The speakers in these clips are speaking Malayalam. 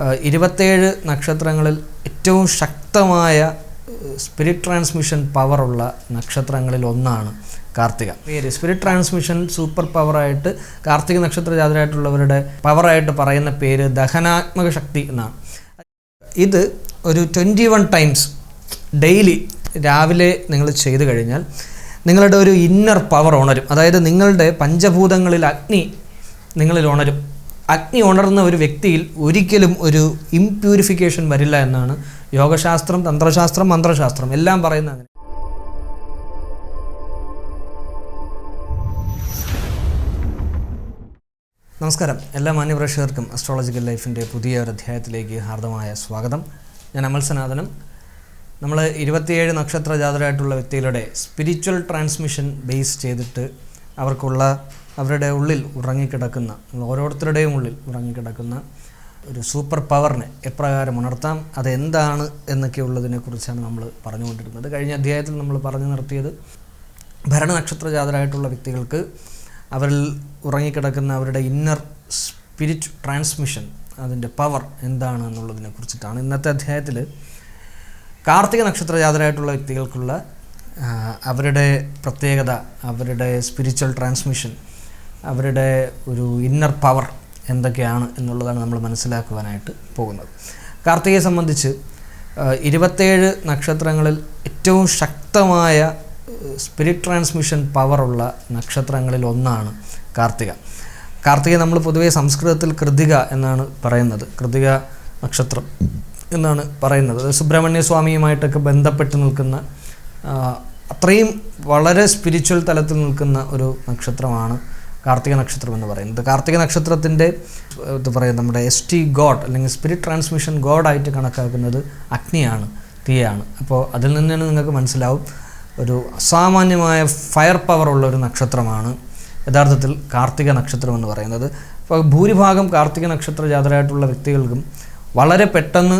27 നക്ഷത്രങ്ങളിൽ ഏറ്റവും ശക്തമായ സ്പിരിറ്റ് ട്രാൻസ്മിഷൻ പവറുള്ള നക്ഷത്രങ്ങളിൽ ഒന്നാണ് കാർത്തിക. പേര് സ്പിരിറ്റ് ട്രാൻസ്മിഷൻ സൂപ്പർ പവറായിട്ട് കാർത്തിക നക്ഷത്ര ജാതരായിട്ടുള്ളവരുടെ പവറായിട്ട് പറയുന്ന പേര് ദഹനാത്മക ശക്തി എന്നാണ്. ഇത് ഒരു 21 ടൈംസ് ഡെയിലി രാവിലെ നിങ്ങൾ ചെയ്തു കഴിഞ്ഞാൽ നിങ്ങളുടെ ഒരു ഇന്നർ പവർ ഉണരും. അതായത് നിങ്ങളുടെ പഞ്ചഭൂതങ്ങളിൽ അഗ്നി നിങ്ങളിൽ ഉണരും. അഗ്നി ഉണർന്ന ഒരു വ്യക്തിയിൽ ഒരിക്കലും ഒരു ഇംപ്യൂരിഫിക്കേഷൻ വരില്ല എന്നാണ് യോഗശാസ്ത്രം, തന്ത്രശാസ്ത്രം, മന്ത്രശാസ്ത്രം എല്ലാം പറയുന്നത്. അങ്ങനെ നമസ്കാരം, എല്ലാ മാന്യപ്രേക്ഷകർക്കും അസ്ട്രോളജിക്കൽ ലൈഫിൻ്റെ പുതിയ ഒരു അധ്യായത്തിലേക്ക് ഹാർദമായ സ്വാഗതം. ഞാൻ അമൽ സനാതനം. നമ്മൾ 27 നക്ഷത്ര ജാതരായിട്ടുള്ള വ്യക്തികളുടെ സ്പിരിച്വൽ ട്രാൻസ്മിഷൻ ബേസ് ചെയ്തിട്ട് അവരുടെ ഉള്ളിൽ ഉറങ്ങിക്കിടക്കുന്ന, ഓരോരുത്തരുടെയും ഉള്ളിൽ ഉറങ്ങിക്കിടക്കുന്ന ഒരു സൂപ്പർ പവറിനെ എപ്രകാരം ഉണർത്താം, അതെന്താണ് എന്നൊക്കെ ഉള്ളതിനെക്കുറിച്ചാണ് നമ്മൾ പറഞ്ഞുകൊണ്ടിരുന്നത്. കഴിഞ്ഞ അധ്യായത്തിൽ നമ്മൾ പറഞ്ഞു നിർത്തിയത് ഭരണനക്ഷത്ര ജാതരായിട്ടുള്ള വ്യക്തികൾക്ക് അവരിൽ ഉറങ്ങിക്കിടക്കുന്ന അവരുടെ ഇന്നർ സ്പിരിറ്റ് ട്രാൻസ്മിഷൻ, അതിൻ്റെ പവർ എന്താണ് എന്നുള്ളതിനെ കുറിച്ചിട്ടാണ്. ഇന്നത്തെ അധ്യായത്തിൽ കാർത്തിക നക്ഷത്ര ജാതരായിട്ടുള്ള വ്യക്തികൾക്കുള്ള അവരുടെ പ്രത്യേകത, അവരുടെ സ്പിരിച്വൽ ട്രാൻസ്മിഷൻ, അവരുടെ ഒരു ഇന്നർ പവർ എന്തൊക്കെയാണ് എന്നുള്ളതാണ് നമ്മൾ മനസ്സിലാക്കുവാനായിട്ട് പോകുന്നത്. കാർത്തികയെ സംബന്ധിച്ച് 27 നക്ഷത്രങ്ങളിൽ ഏറ്റവും ശക്തമായ സ്പിരിറ്റ് ട്രാൻസ്മിഷൻ പവറുള്ള നക്ഷത്രങ്ങളിൽ ഒന്നാണ് കാർത്തിക. കാർത്തിക നമ്മൾ പൊതുവേ സംസ്കൃതത്തിൽ കൃതിക എന്നാണ് പറയുന്നത്. കൃതിക നക്ഷത്രം എന്നാണ് പറയുന്നത്. സുബ്രഹ്മണ്യ സ്വാമിയുമായിട്ടൊക്കെ ബന്ധപ്പെട്ട് നിൽക്കുന്ന, അത്രയും വളരെ സ്പിരിച്വൽ തലത്തിൽ നിൽക്കുന്ന ഒരു കാർത്തിക നക്ഷത്രം എന്ന് പറയുന്നത്. കാർത്തിക നക്ഷത്രത്തിൻ്റെ നമ്മുടെ ST ഗോഡ് അല്ലെങ്കിൽ സ്പിരിറ്റ് ട്രാൻസ്മിഷൻ ഗോഡായിട്ട് കണക്കാക്കുന്നത് അഗ്നിയാണ്, തീയാണ്. അപ്പോൾ അതിൽ നിന്ന് തന്നെ നിങ്ങൾക്ക് മനസ്സിലാവും ഒരു അസാമാന്യമായ ഫയർ പവറുള്ള ഒരു നക്ഷത്രമാണ് യഥാർത്ഥത്തിൽ കാർത്തിക നക്ഷത്രം എന്ന് പറയുന്നത്. അപ്പോൾ ഭൂരിഭാഗം കാർത്തിക നക്ഷത്ര ജാതരായിട്ടുള്ള വ്യക്തികൾക്കും വളരെ പെട്ടെന്ന്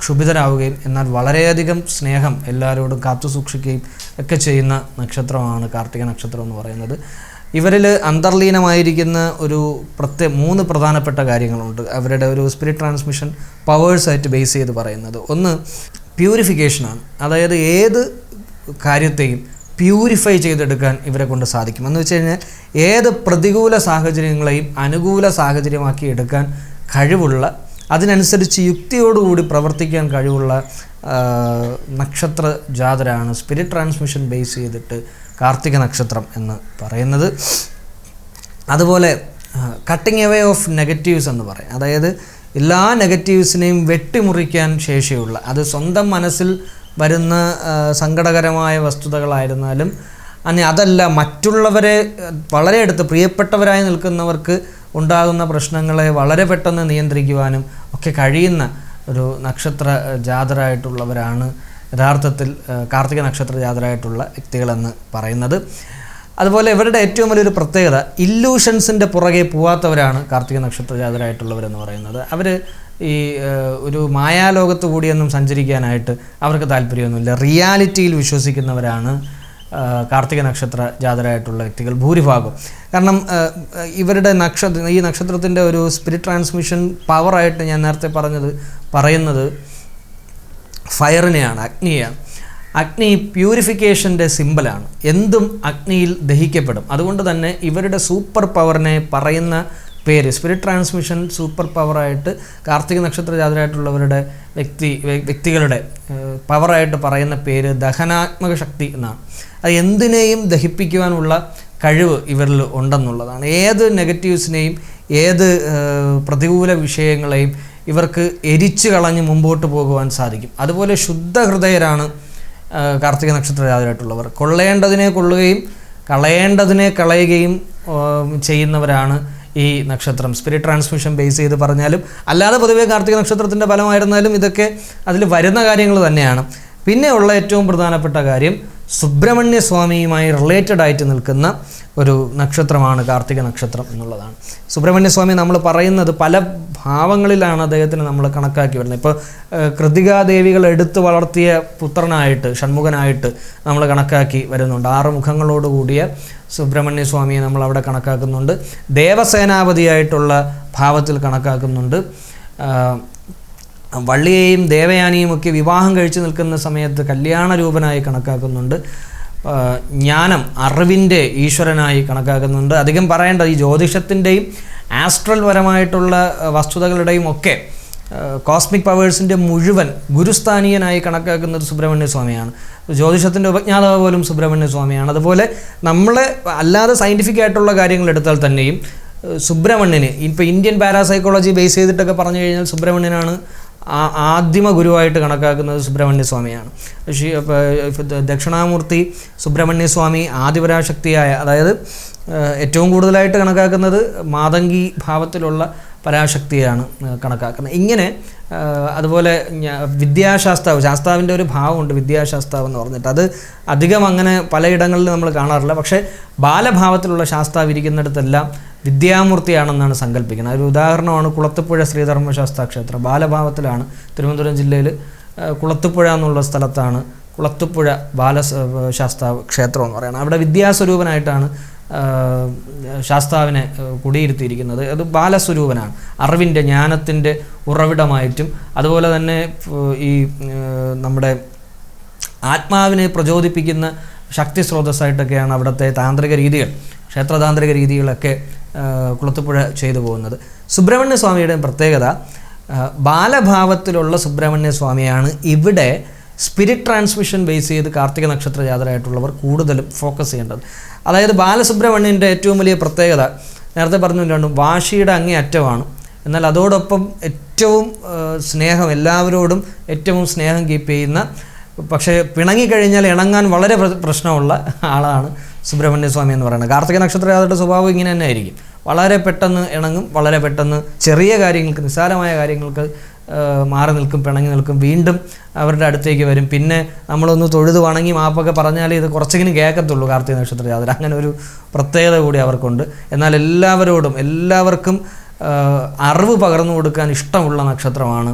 ക്ഷുഭിതരാവുകയും എന്നാൽ വളരെയധികം സ്നേഹം എല്ലാവരോടും കാത്തു സൂക്ഷിക്കുകയും ഒക്കെ ചെയ്യുന്ന നക്ഷത്രമാണ് കാർത്തിക നക്ഷത്രം എന്ന് പറയുന്നത്. ഇവരിൽ അന്തർലീനമായിരിക്കുന്ന ഒരു 3 പ്രധാനപ്പെട്ട കാര്യങ്ങളുണ്ട് അവരുടെ ഒരു സ്പിരിറ്റ് ട്രാൻസ്മിഷൻ പവേഴ്സായിട്ട് ബേസ് ചെയ്ത് പറയുന്നത്. ഒന്ന് പ്യൂരിഫിക്കേഷനാണ്. അതായത് ഏത് കാര്യത്തെയും പ്യൂരിഫൈ ചെയ്തെടുക്കാൻ ഇവരെ കൊണ്ട് സാധിക്കും. എന്ന് വെച്ച് കഴിഞ്ഞാൽ ഏത് പ്രതികൂല സാഹചര്യങ്ങളെയും അനുകൂല സാഹചര്യമാക്കി എടുക്കാൻ കഴിവുള്ള, അതിനനുസരിച്ച് യുക്തിയോടുകൂടി പ്രവർത്തിക്കാൻ കഴിവുള്ള നക്ഷത്ര ജാതരാണ് സ്പിരിറ്റ് ട്രാൻസ്മിഷൻ ബേസ് ചെയ്തിട്ട് കാർത്തിക നക്ഷത്രം എന്ന് പറയുന്നത്. അതുപോലെ കട്ടിങ് അവേ ഓഫ് നെഗറ്റീവ്സ് എന്ന് പറയും. അതായത് എല്ലാ നെഗറ്റീവ്സിനെയും വെട്ടിമുറിക്കാൻ ശേഷിയുള്ള, അത് സ്വന്തം മനസ്സിൽ വരുന്ന സങ്കടകരമായ വസ്തുതകളായിരുന്നാലും അതല്ല മറ്റുള്ളവരെ വളരെ അടുത്ത് പ്രിയപ്പെട്ടവരായി നിൽക്കുന്നവർക്ക് ഉണ്ടാകുന്ന പ്രശ്നങ്ങളെ വളരെ പെട്ടെന്ന് നിയന്ത്രിക്കുവാനും ഒക്കെ കഴിയുന്ന ഒരു നക്ഷത്ര ജാതരായിട്ടുള്ളവരാണ് യഥാർത്ഥത്തിൽ കാർത്തിക നക്ഷത്ര ജാതരായിട്ടുള്ള വ്യക്തികളെന്ന് പറയുന്നത്. അതുപോലെ ഇവരുടെ ഏറ്റവും വലിയൊരു പ്രത്യേകത ഇല്ലൂഷൻസിൻ്റെ പുറകെ പോവാത്തവരാണ് കാർത്തിക നക്ഷത്ര ജാതരായിട്ടുള്ളവരെന്ന് പറയുന്നത്. അവർ ഈ ഒരു മായാലോകത്ത് കൂടിയൊന്നും സഞ്ചരിക്കാനായിട്ട് അവർക്ക് താല്പര്യമൊന്നുമില്ല. റിയാലിറ്റിയിൽ വിശ്വസിക്കുന്നവരാണ് കാർത്തിക നക്ഷത്ര ജാതരായിട്ടുള്ള വ്യക്തികൾ ഭൂരിഭാഗം. കാരണം ഇവരുടെ ഈ നക്ഷത്രത്തിൻ്റെ ഒരു സ്പിരിറ്റ് ട്രാൻസ്മിഷൻ പവറായിട്ട് ഞാൻ നേരത്തെ പറയുന്നത് ഫയറിനെയാണ്, അഗ്നിയാണ്. അഗ്നി പ്യൂരിഫിക്കേഷൻ്റെ സിമ്പലാണ്. എന്തും അഗ്നിയിൽ ദഹിക്കപ്പെടും. അതുകൊണ്ട് തന്നെ ഇവരുടെ സൂപ്പർ പവറിനെ പറയുന്ന പേര്, സ്പിരിറ്റ് ട്രാൻസ്മിഷൻ സൂപ്പർ പവറായിട്ട് കാർത്തിക നക്ഷത്ര ജാതരായിട്ടുള്ളവരുടെ വ്യക്തികളുടെ പവറായിട്ട് പറയുന്ന പേര് ദഹനാത്മക ശക്തി എന്നാണ്. അത് എന്തിനേയും ദഹിപ്പിക്കുവാനുള്ള കഴിവ് ഇവരിൽ ഉണ്ടെന്നുള്ളതാണ്. ഏത് നെഗറ്റീവ്സിനെയും ഏത് പ്രതികൂല വിഷയങ്ങളെയും ഇവർക്ക് എരിച്ചു കളഞ്ഞ് മുമ്പോട്ട് പോകുവാൻ സാധിക്കും. അതുപോലെ ശുദ്ധ ഹൃദയരാണ് കാർത്തിക നക്ഷത്ര ജാതരായിട്ടുള്ളവർ. കൊള്ളേണ്ടതിനെ കൊള്ളുകയും കളയേണ്ടതിനെ കളയുകയും ചെയ്യുന്നവരാണ് ഈ നക്ഷത്രം. സ്പിരിറ്റ് ട്രാൻസ്മിഷൻ ബേസ് ചെയ്ത് പറഞ്ഞാലും അല്ലാതെ പൊതുവേ കാർത്തിക നക്ഷത്രത്തിൻ്റെ ഫലമായിരുന്നാലും ഇതൊക്കെ അതിൽ വരുന്ന കാര്യങ്ങൾ തന്നെയാണ്. പിന്നെ ഉള്ള ഏറ്റവും പ്രധാനപ്പെട്ട കാര്യം സുബ്രഹ്മണ്യ സ്വാമിയുമായി റിലേറ്റഡ് ആയിട്ട് നിൽക്കുന്ന ഒരു നക്ഷത്രമാണ് കാർത്തിക നക്ഷത്രം എന്നുള്ളതാണ്. സുബ്രഹ്മണ്യ സ്വാമി നമ്മൾ പറയുന്നത് പല ഭാവങ്ങളിലാണ് അദ്ദേഹത്തിന് നമ്മൾ കണക്കാക്കി വരുന്നത്. ഇപ്പോൾ കൃതികാദേവികൾ എടുത്തു വളർത്തിയ പുത്രനായിട്ട്, ഷൺമുഖനായിട്ട് നമ്മൾ കണക്കാക്കി വരുന്നുണ്ട്. 6 മുഖങ്ങളോട് കൂടിയ സുബ്രഹ്മണ്യ സ്വാമിയെ നമ്മൾ അവിടെ കണക്കാക്കുന്നുണ്ട്. ദേവസേനാപതിയായിട്ടുള്ള ഭാവത്തിൽ കണക്കാക്കുന്നുണ്ട്. വള്ളിയെയും ദേവയാനിയും ഒക്കെ വിവാഹം കഴിച്ചു നിൽക്കുന്ന സമയത്ത് കല്യാണ രൂപനായി കണക്കാക്കുന്നുണ്ട്. ജ്ഞാനം, അറിവിൻ്റെ ഈശ്വരനായി കണക്കാക്കുന്നുണ്ട്. അധികം പറയേണ്ട ഈ ജ്യോതിഷത്തിൻ്റെയും ആസ്ട്രൽ പരമായിട്ടുള്ള വസ്തുതകളുടെയും ഒക്കെ കോസ്മിക് പവേഴ്സിൻ്റെ മുഴുവൻ ഗുരുസ്ഥാനീയനായി കണക്കാക്കുന്നത് സുബ്രഹ്മണ്യ സ്വാമിയാണ്. ജ്യോതിഷത്തിൻ്റെ ഉപജ്ഞാതാവ് പോലും സുബ്രഹ്മണ്യ സ്വാമിയാണ്. അതുപോലെ നമ്മൾ അല്ലാതെ സയൻറ്റിഫിക് ആയിട്ടുള്ള കാര്യങ്ങൾ എടുത്താൽ തന്നെയും സുബ്രഹ്മണ്യന് ഇപ്പോൾ ഇന്ത്യൻ പാരാസൈക്കോളജി ബേസ് ചെയ്തിട്ടൊക്കെ പറഞ്ഞു കഴിഞ്ഞാൽ സുബ്രഹ്മണ്യനാണ് ആദിമ ഗുരുവായിട്ട് കണക്കാക്കുന്നത് സുബ്രഹ്മണ്യ സ്വാമിയാണ്. ദക്ഷിണാമൂർത്തി സുബ്രഹ്മണ്യ സ്വാമി ആദിപരാശക്തിയായ, അതായത് ഏറ്റവും കൂടുതലായിട്ട് കണക്കാക്കുന്നത് മാതംഗി ഭാവത്തിലുള്ള പരാശക്തിയാണ് കണക്കാക്കുന്നത്. ഇങ്ങനെ അതുപോലെ വിദ്യാശാസ്താവ്, ശാസ്താവിൻ്റെ ഒരു ഭാവമുണ്ട് വിദ്യാശാസ്താവ് എന്ന് പറഞ്ഞിട്ട്. അത് അധികം അങ്ങനെ പലയിടങ്ങളിൽ നമ്മൾ കാണാറില്ല. പക്ഷേ ബാലഭാവത്തിലുള്ള ശാസ്താവ് ഇരിക്കുന്നിടത്തെല്ലാം വിദ്യാമൂർത്തിയാണെന്നാണ് സങ്കല്പിക്കുന്നത്. ഒരു ഉദാഹരണമാണ് കുളത്തുപുഴ ശ്രീധർമ്മശാസ്താ ക്ഷേത്രം. ബാലഭാവത്തിലാണ്. തിരുവനന്തപുരം ജില്ലയിൽ കുളത്തുപുഴ എന്നുള്ള സ്ഥലത്താണ് കുളത്തുപുഴ ബാലശാസ്താവ് ക്ഷേത്രം എന്ന് പറയുന്നത്. അവിടെ വിദ്യാസ്വരൂപനായിട്ടാണ് ശാസ്താവിനെ കുടിയിരുത്തിയിരിക്കുന്നത്. അത് ബാലസ്വരൂപനാണ്. അറിവിൻ്റെ, ജ്ഞാനത്തിൻ്റെ ഉറവിടമായിട്ടും അതുപോലെ തന്നെ ഈ നമ്മുടെ ആത്മാവിനെ പ്രചോദിപ്പിക്കുന്ന ശക്തി സ്രോതസ്സായിട്ടൊക്കെയാണ് അവിടുത്തെ താന്ത്രിക രീതികൾ, ക്ഷേത്രതാന്ത്രിക രീതികളൊക്കെ കുളത്തുപുഴ ചെയ്തു പോകുന്നത്. സുബ്രഹ്മണ്യ സ്വാമിയുടെ പ്രത്യേകത, ബാലഭാവത്തിലുള്ള സുബ്രഹ്മണ്യ സ്വാമിയാണ് ഇവിടെ സ്പിരിറ്റ് ട്രാൻസ്മിഷൻ ബേസ് ചെയ്ത് കാർത്തിക നക്ഷത്ര ജാതരായിട്ടുള്ളവർ കൂടുതലും ഫോക്കസ് ചെയ്യേണ്ടത്. അതായത് ബാലസുബ്രഹ്മണ്യൻ്റെ ഏറ്റവും വലിയ പ്രത്യേകത നേരത്തെ പറഞ്ഞിട്ടുണ്ട്, വാശിയുടെ അങ്ങേ അറ്റമാണ്. എന്നാൽ അതോടൊപ്പം ഏറ്റവും സ്നേഹം, എല്ലാവരോടും ഏറ്റവും സ്നേഹം കീപ്പ് ചെയ്യുന്ന, പക്ഷേ പിണങ്ങിക്കഴിഞ്ഞാൽ ഇണങ്ങാൻ വളരെ പ്രശ്നമുള്ള ആളാണ് സുബ്രഹ്മണ്യ സ്വാമി എന്ന് പറയുന്നത്. കാർത്തിക നക്ഷത്രജാതരുടെ സ്വഭാവം ഇങ്ങനെ തന്നെ ആയിരിക്കും. വളരെ പെട്ടെന്ന് ഇണങ്ങും, വളരെ പെട്ടെന്ന് ചെറിയ കാര്യങ്ങൾക്ക്, നിസ്സാരമായ കാര്യങ്ങൾക്ക് മാറി നിൽക്കും, പിണങ്ങി നിൽക്കും, വീണ്ടും അവരുടെ അടുത്തേക്ക് വരും. പിന്നെ നമ്മളൊന്ന് തൊഴുത് വണങ്ങി മാപ്പൊക്കെ പറഞ്ഞാലേ ഇത് കുറച്ചെങ്കിലും കേൾക്കത്തുള്ളൂ കാർത്തിക നക്ഷത്ര ജാതര. അങ്ങനെ ഒരു പ്രത്യേകത കൂടി അവർക്കുണ്ട്. എന്നാൽ എല്ലാവർക്കും അറിവ് പകർന്നു കൊടുക്കാൻ ഇഷ്ടമുള്ള നക്ഷത്രമാണ്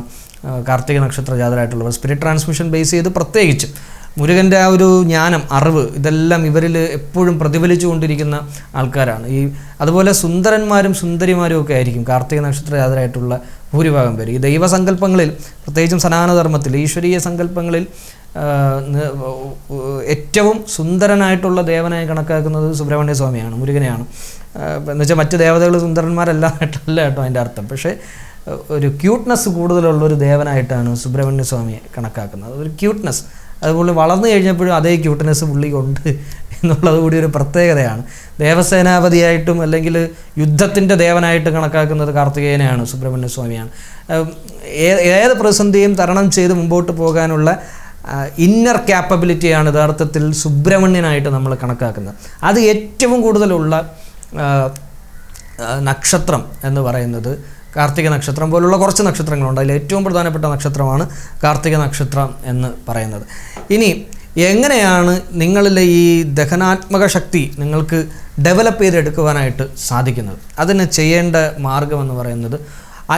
കാർത്തിക നക്ഷത്ര ജാതരായിട്ടുള്ളവർ. സ്പിരിറ്റ് ട്രാൻസ്മിഷൻ ബേസ് ചെയ്ത് പ്രത്യേകിച്ചും മുരുകൻ്റെ ആ ഒരു ജ്ഞാനം, അറിവ്, ഇതെല്ലാം ഇവരിൽ എപ്പോഴും പ്രതിഫലിച്ചു കൊണ്ടിരിക്കുന്ന ആൾക്കാരാണ്. അതുപോലെ സുന്ദരന്മാരും സുന്ദരിമാരും ഒക്കെ ആയിരിക്കും കാർത്തിക നക്ഷത്ര ജാതരായിട്ടുള്ള ഭൂരിഭാഗം പേര്. ഈ ദൈവസങ്കല്പങ്ങളിൽ, പ്രത്യേകിച്ചും സനാതനധർമ്മത്തിൽ, ഈശ്വരീയ സങ്കല്പങ്ങളിൽ ഏറ്റവും സുന്ദരനായിട്ടുള്ള ദേവനായി കണക്കാക്കുന്നത് സുബ്രഹ്മണ്യ സ്വാമിയാണ്, മുരുകനെയാണ്. എന്നുവെച്ചാൽ മറ്റ് ദേവതകൾ സുന്ദരന്മാരല്ല കേട്ടോ അതിൻ്റെ അർത്ഥം. പക്ഷേ ഒരു ക്യൂട്ട്നെസ് കൂടുതലുള്ളൊരു ദേവനായിട്ടാണ് സുബ്രഹ്മണ്യ സ്വാമിയെ കണക്കാക്കുന്നത്. ഒരു ക്യൂട്ട്നെസ്, അതുപോലെ വളർന്നു കഴിഞ്ഞപ്പോഴും അതേ ക്യൂട്ട്നെസ് പുള്ളിക്കുണ്ട് എന്നുള്ളത് കൂടി ഒരു പ്രത്യേകതയാണ്. ദേവസേനാപതിയായിട്ടും അല്ലെങ്കിൽ യുദ്ധത്തിൻ്റെ ദേവനായിട്ട് കണക്കാക്കുന്നത് കാർത്തികേയനെയാണ്, സുബ്രഹ്മണ്യ സ്വാമിയാണ്. ഏത് പ്രതിസന്ധിയും തരണം ചെയ്ത് മുമ്പോട്ട് പോകാനുള്ള ഇന്നർ ക്യാപ്പബിലിറ്റിയാണ് യഥാർത്ഥത്തിൽ സുബ്രഹ്മണ്യനായിട്ട് നമ്മൾ കണക്കാക്കുന്നത്. അത് ഏറ്റവും കൂടുതലുള്ള നക്ഷത്രം എന്ന് പറയുന്നത് കാർത്തിക നക്ഷത്രം പോലുള്ള കുറച്ച് നക്ഷത്രങ്ങളുണ്ട്. അതിൽ ഏറ്റവും പ്രധാനപ്പെട്ട നക്ഷത്രമാണ് കാർത്തിക നക്ഷത്രം എന്ന് പറയുന്നത്. ഇനി എങ്ങനെയാണ് നിങ്ങളിലെ ഈ ദഹനാത്മക ശക്തി നിങ്ങൾക്ക് ഡെവലപ്പ് ചെയ്തെടുക്കുവാനായിട്ട് സാധിക്കുന്നത്? അതിന് ചെയ്യേണ്ട മാർഗമെന്ന് പറയുന്നത്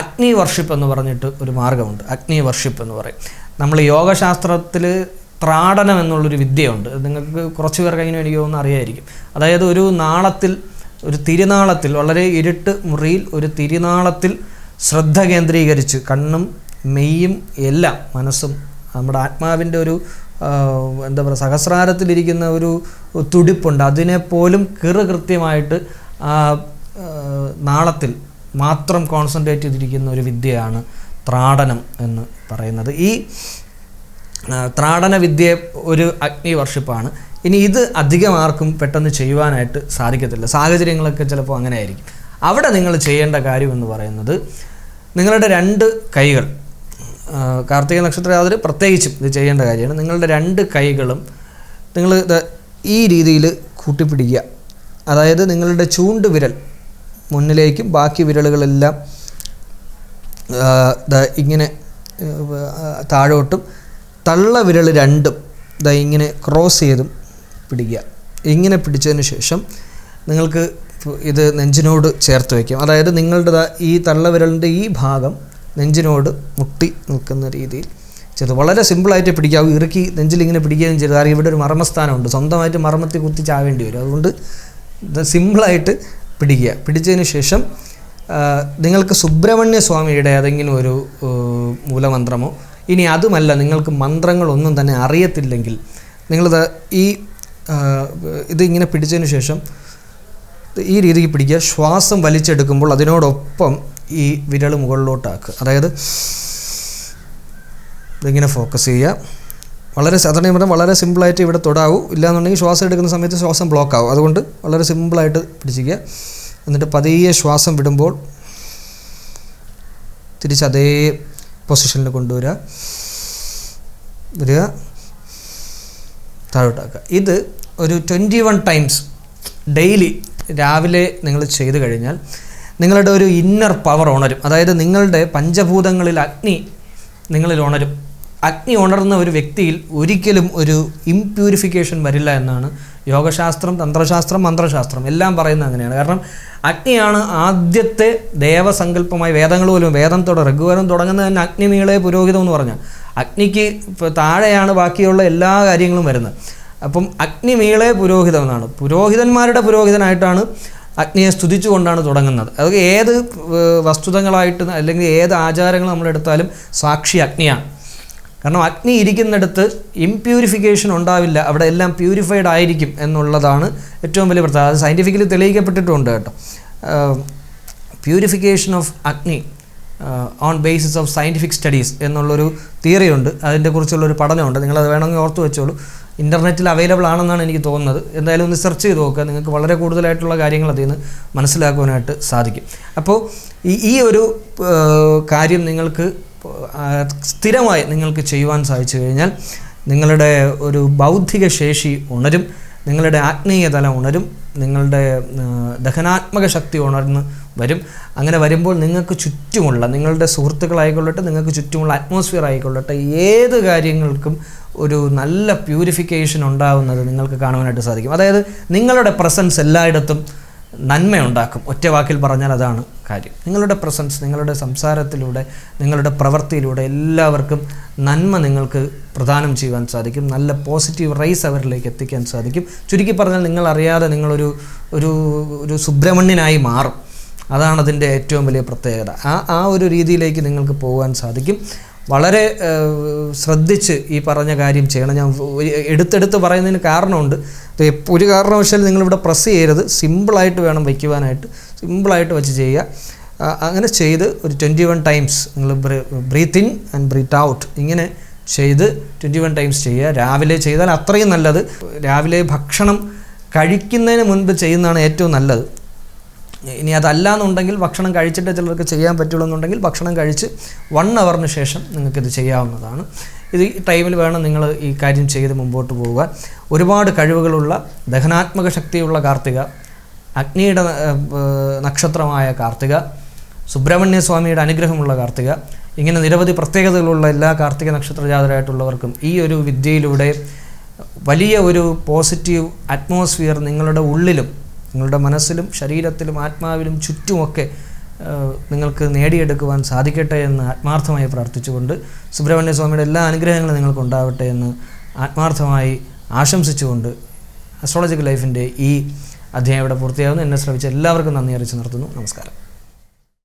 അഗ്നി വർഷിപ്പ് എന്ന് പറഞ്ഞിട്ട് ഒരു മാർഗമുണ്ട്. അഗ്നി വർഷിപ്പ് എന്ന് പറയും. നമ്മൾ യോഗശാസ്ത്രത്തിൽ ത്രാടനം എന്നുള്ളൊരു വിദ്യയുണ്ട്. നിങ്ങൾക്ക് കുറച്ച് പേർക്ക് അങ്ങനെ എനിക്ക് തോന്നുന്നു അറിയായിരിക്കും. അതായത് ഒരു തിരുനാളത്തിൽ, വളരെ ഇരുട്ട് മുറിയിൽ ഒരു തിരുനാളത്തിൽ ശ്രദ്ധ കേന്ദ്രീകരിച്ച് കണ്ണും മെയ്യും എല്ലാം, മനസ്സും, നമ്മുടെ ആത്മാവിൻ്റെ ഒരു എന്താ പറയുക, സഹസ്രാരത്തിലിരിക്കുന്ന ഒരു തുടിപ്പുണ്ട്, അതിനെപ്പോലും കൃത്യമായിട്ട് ആ നാളത്തിൽ മാത്രം കോൺസെൻട്രേറ്റ് ചെയ്തിരിക്കുന്ന ഒരു വിദ്യയാണ് ത്രാടനം എന്ന് പറയുന്നത്. ഈ ത്രാടന വിദ്യ ഒരു അഗ്നി വർഷിപ്പാണ്. ഇനി ഇത് അധികം ആർക്കും പെട്ടെന്ന് ചെയ്യുവാനായിട്ട് സാധിക്കത്തില്ല. സാഹചര്യങ്ങളൊക്കെ ചിലപ്പോൾ അങ്ങനെ ആയിരിക്കും. അവിടെ നിങ്ങൾ ചെയ്യേണ്ട കാര്യമെന്ന് പറയുന്നത്, നിങ്ങളുടെ 2 കൈകൾ, കാർത്തിക നക്ഷത്രജാതർ പ്രത്യേകിച്ചും ഇത് ചെയ്യേണ്ട കാര്യമാണ്. നിങ്ങളുടെ 2 കൈകളും നിങ്ങൾ ഈ രീതിയിൽ കൂട്ടിപ്പിടിക്കുക. അതായത് നിങ്ങളുടെ ചൂണ്ടുവിരൽ മുന്നിലേക്കും ബാക്കി വിരലുകളെല്ലാം ഇങ്ങനെ താഴോട്ടും, തള്ളവിരൽ 2ഉം ഇങ്ങനെ ക്രോസ് ചെയ്തും പിടിക്കുക. ഇങ്ങനെ പിടിച്ചതിന് ശേഷം നിങ്ങൾക്ക് ഇത് നെഞ്ചിനോട് ചേർത്ത് വയ്ക്കും. അതായത് നിങ്ങളുടെ ഈ തള്ളവിരലിൻ്റെ ഈ ഭാഗം നെഞ്ചിനോട് മുട്ടി നിൽക്കുന്ന രീതിയിൽ ചെയ്ത് വളരെ സിമ്പിളായിട്ട് പിടിക്കാവും. ഇറുക്കി നെഞ്ചിലിങ്ങനെ പിടിക്കുകയും ചെയ്തു. കാരണം ഇവിടെ ഒരു മർമ്മസ്ഥാനമുണ്ട്, സ്വന്തമായിട്ട് മർമ്മത്തിൽ കുത്തി ചാവേണ്ടി വരും. അതുകൊണ്ട് ഇത് സിമ്പിളായിട്ട് പിടിക്കുക. പിടിച്ചതിന് ശേഷം നിങ്ങൾക്ക് സുബ്രഹ്മണ്യ സ്വാമിയുടെ ഏതെങ്കിലും ഒരു മൂലമന്ത്രമോ ഇനി അതുമല്ല നിങ്ങൾക്ക് മന്ത്രങ്ങളൊന്നും തന്നെ അറിയത്തില്ലെങ്കിൽ നിങ്ങളിത് ഇതിങ്ങനെ പിടിച്ചതിന് ശേഷം ഈ രീതിക്ക് പിടിക്കുക. ശ്വാസം വലിച്ചെടുക്കുമ്പോൾ അതിനോടൊപ്പം ഈ വിരൽ മുകളിലോട്ടാക്കുക. അതായത് ഇതിങ്ങനെ ഫോക്കസ് ചെയ്യുക. വളരെ സാധാരണ പറഞ്ഞാൽ വളരെ സിമ്പിളായിട്ട് ഇവിടെ തൊടാവൂ. ഇല്ലയെന്നുണ്ടെങ്കിൽ ശ്വാസം എടുക്കുന്ന സമയത്ത് ശ്വാസം ബ്ലോക്ക് ആവും. അതുകൊണ്ട് വളരെ സിമ്പിളായിട്ട് പിടിച്ചിരിക്കുക. എന്നിട്ട് പതിയെ ശ്വാസം വിടുമ്പോൾ തിരിച്ച് അതേ പൊസിഷനിൽ കൊണ്ടുവരിക, താഴോട്ടാക്കുക. ഇത് ഒരു 21 ടൈംസ് ഡെയിലി രാവിലെ നിങ്ങൾ ചെയ്തു കഴിഞ്ഞാൽ നിങ്ങളുടെ ഒരു ഇന്നർ പവർ ഉണരും. അതായത് നിങ്ങളുടെ പഞ്ചഭൂതങ്ങളിൽ അഗ്നി നിങ്ങളിൽ ഉണരും. അഗ്നി ഉണർന്ന ഒരു വ്യക്തിയിൽ ഒരിക്കലും ഒരു ഇംപ്യൂരിഫിക്കേഷൻ വരില്ല എന്നാണ് യോഗശാസ്ത്രം, തന്ത്രശാസ്ത്രം, മന്ത്രശാസ്ത്രം എല്ലാം പറയുന്നത് അങ്ങനെയാണ്. കാരണം അഗ്നിയാണ് ആദ്യത്തെ ദേവസങ്കല്പമായി വേദങ്ങൾ പോലും ഋഗ്വേദം തുടങ്ങുന്നത് തന്നെ അഗ്നിമീളെ പുരോഹിതം എന്ന് പറഞ്ഞാൽ അഗ്നിക്ക് താഴെയാണ് ബാക്കിയുള്ള എല്ലാ കാര്യങ്ങളും വരുന്നത്. അപ്പം അഗ്നിമീളെ പുരോഹിതം എന്നാണ്. പുരോഹിതന്മാരുടെ പുരോഹിതനായിട്ടാണ് അഗ്നിയെ സ്തുതിച്ചുകൊണ്ടാണ് തുടങ്ങുന്നത്. അതൊക്കെ ഏത് വസ്തുതകളായിട്ട് അല്ലെങ്കിൽ ഏത് ആചാരങ്ങൾ നമ്മളെടുത്താലും സാക്ഷി അഗ്നിയാണ്. കാരണം അഗ്നി ഇരിക്കുന്നിടത്ത് ഇംപ്യൂരിഫിക്കേഷൻ ഉണ്ടാവില്ല, അവിടെ എല്ലാം പ്യൂരിഫൈഡ് ആയിരിക്കും എന്നുള്ളതാണ് ഏറ്റവും വലിയ പ്രത്യേകത. അത് സയൻറ്റിഫിക്കലി തെളിയിക്കപ്പെട്ടിട്ടുണ്ട് കേട്ടോ. പ്യൂരിഫിക്കേഷൻ ഓഫ് അഗ്നി on basis of scientific studies എന്നുള്ളൊരു തിയറി ഉണ്ട്. അതിനെക്കുറിച്ചുള്ളൊരു പഠനമുണ്ട്. നിങ്ങളത് വേണമെങ്കിൽ ഓർത്ത് വെച്ചോളൂ. ഇൻ്റർനെറ്റിൽ അവൈലബിൾ ആണെന്നാണ് എനിക്ക് തോന്നുന്നത്. എന്തായാലും ഒന്ന് സെർച്ച് ചെയ്ത് നോക്കുക. നിങ്ങൾക്ക് വളരെ കൂടുതലായിട്ടുള്ള കാര്യങ്ങൾ അതിൽ നിന്ന് മനസ്സിലാക്കുവാനായിട്ട് സാധിക്കും. അപ്പോൾ ഈ ഒരു കാര്യം നിങ്ങൾക്ക് സ്ഥിരമായി നിങ്ങൾക്ക് ചെയ്യുവാൻ സാധിച്ചു കഴിഞ്ഞാൽ നിങ്ങളുടെ ഒരു ബൗദ്ധിക ശേഷി ഉണരും, നിങ്ങളുടെ ആത്മീയ തലം ഉണരും, നിങ്ങളുടെ ദഹനാത്മക ശക്തി ഉണർന്ന് വരും. അങ്ങനെ വരുമ്പോൾ നിങ്ങൾക്ക് ചുറ്റുമുള്ള നിങ്ങളുടെ സുഹൃത്തുക്കളായിക്കൊള്ളട്ടെ, നിങ്ങൾക്ക് ചുറ്റുമുള്ള അറ്റ്മോസ്ഫിയർ ആയിക്കൊള്ളട്ടെ, ഏത് കാര്യങ്ങൾക്കും ഒരു നല്ല പ്യൂരിഫിക്കേഷൻ ഉണ്ടാകുന്നത് നിങ്ങൾക്ക് കാണുവാനായിട്ട് സാധിക്കും. അതായത് നിങ്ങളുടെ പ്രസൻസ് എല്ലായിടത്തും നന്മയുണ്ടാക്കും. ഒറ്റ വാക്കിൽ പറഞ്ഞാൽ അതാണ് കാര്യം. നിങ്ങളുടെ പ്രസൻസ്, നിങ്ങളുടെ സംസാരത്തിലൂടെ, നിങ്ങളുടെ പ്രവൃത്തിയിലൂടെ എല്ലാവർക്കും നന്മ നിങ്ങൾക്ക് പ്രദാനം ചെയ്യുവാൻ സാധിക്കും. നല്ല പോസിറ്റീവ് റൈസ് അവരിലേക്ക് എത്തിക്കാൻ സാധിക്കും. ചുരുക്കി പറഞ്ഞാൽ നിങ്ങളറിയാതെ നിങ്ങളൊരു ഒരു സുബ്രഹ്മണ്യനായി മാറും. അതാണ് അതിൻ്റെ ഏറ്റവും വലിയ പ്രത്യേകത. ആ ഒരു രീതിയിലേക്ക് നിങ്ങൾക്ക് പോകാൻ സാധിക്കും. വളരെ ശ്രദ്ധിച്ച് ഈ പറഞ്ഞ കാര്യം ചെയ്യണം. ഞാൻ എടുത്തെടുത്ത് പറയുന്നതിന് കാരണമുണ്ട്. ഒരു കാരണവശാലും നിങ്ങളിവിടെ പ്രസ് ചെയ്യരുത്. സിമ്പിളായിട്ട് വേണം വയ്ക്കുവാനായിട്ട്. സിമ്പിളായിട്ട് വെച്ച് ചെയ്യുക. അങ്ങനെ ചെയ്ത് ഒരു 21 ടൈംസ് നിങ്ങൾ breathe in and breathe out ഇങ്ങനെ ചെയ്ത് 21 ടൈംസ് ചെയ്യുക. രാവിലെ ചെയ്താൽ അത്രയും നല്ലത്. രാവിലെ ഭക്ഷണം കഴിക്കുന്നതിന് മുൻപ് ചെയ്യുന്നതാണ് ഏറ്റവും നല്ലത്. ഇനി അതല്ല എന്നുണ്ടെങ്കിൽ ഭക്ഷണം കഴിച്ചിട്ട് ചിലർക്ക് ചെയ്യാൻ പറ്റുള്ളൂ എന്നുണ്ടെങ്കിൽ ഭക്ഷണം കഴിച്ച് 1 ഹവറിന് ശേഷം നിങ്ങൾക്കിത് ചെയ്യാവുന്നതാണ്. ഇത് ഈ ടൈമിൽ വേണം നിങ്ങൾ ഈ കാര്യം ചെയ്ത് മുമ്പോട്ട് പോവുക. ഒരുപാട് കഴിവുകളുള്ള ദഹനാത്മക ശക്തിയുള്ള കാർത്തിക, അഗ്നിയുടെ നക്ഷത്രമായ കാർത്തിക, സുബ്രഹ്മണ്യ സ്വാമിയുടെ അനുഗ്രഹമുള്ള കാർത്തിക, ഇങ്ങനെ നിരവധി പ്രത്യേകതകളുള്ള എല്ലാ കാർത്തിക നക്ഷത്രജാതരായിട്ടുള്ളവർക്കും ഈ ഒരു വിദ്യയിലൂടെ വലിയ ഒരു പോസിറ്റീവ് അറ്റ്മോസ്ഫിയർ നിങ്ങളുടെ ഉള്ളിലും നിങ്ങളുടെ മനസ്സിലും ശരീരത്തിലും ആത്മാവിലും ചുറ്റുമൊക്കെ നിങ്ങൾക്ക് നേടിയെടുക്കുവാൻ സാധിക്കട്ടെ എന്ന് ആത്മാർത്ഥമായി പ്രാർത്ഥിച്ചുകൊണ്ട് സുബ്രഹ്മണ്യ സ്വാമിയുടെ എല്ലാ അനുഗ്രഹങ്ങളും നിങ്ങൾക്കുണ്ടാവട്ടെ എന്ന് ആത്മാർത്ഥമായി ആശംസിച്ചുകൊണ്ട് അസ്ട്രോളജിക്കൽ ലൈഫിൻ്റെ ഈ അധ്യായം ഇവിടെ പൂർത്തിയാകുന്നു. എന്നെ ശ്രമിച്ച എല്ലാവർക്കും നന്ദി അറിയിച്ച് നിർത്തുന്നു. നമസ്കാരം.